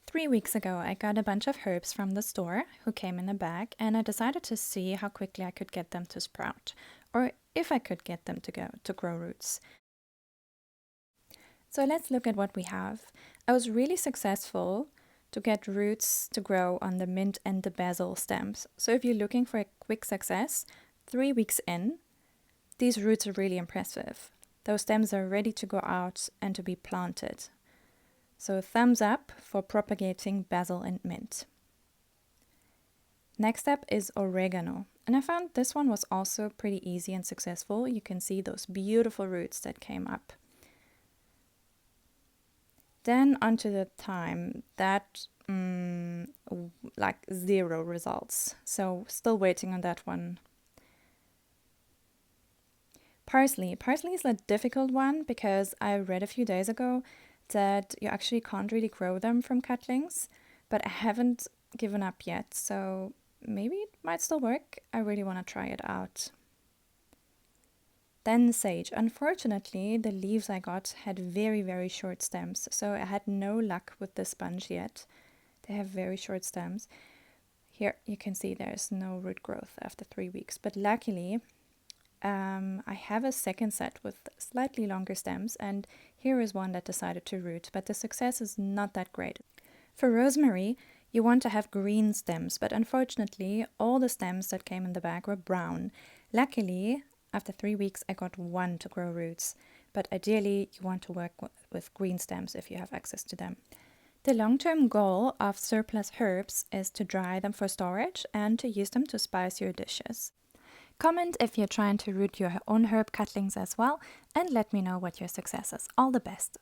3 weeks ago, I got a bunch of herbs from the store who came in a bag, and I decided to see how quickly I could get them to sprout, or if I could get them to grow roots. So let's look at what we have. I was really successful to get roots to grow on the mint and the basil stems. So if you're looking for a quick success, 3 weeks in, these roots are really impressive. Those stems are ready to go out and to be planted. So thumbs up for propagating basil and mint. Next up is oregano. And I found this one was also pretty easy and successful. You can see those beautiful roots that came up. Then onto the thyme. That, like 0 results. So still waiting on that one. Parsley. Parsley is a difficult one because I read a few days ago that you actually can't really grow them from cutlings, but I haven't given up yet, so maybe it might still work. I really want to try it out. Then sage. Unfortunately, the leaves I got had very, very short stems, so I had no luck with the sponge yet. They have very short stems. Here you can see there's no root growth after 3 weeks, but luckily I have a second set with slightly longer stems, and here is one that decided to root, but the success is not that great. For rosemary, you want to have green stems, but unfortunately all the stems that came in the bag were brown. Luckily, after 3 weeks I got one to grow roots, but ideally you want to work with green stems if you have access to them. The long-term goal of surplus herbs is to dry them for storage and to use them to spice your dishes. Comment if you're trying to root your own herb cutlings as well, and let me know what your success is. All the best!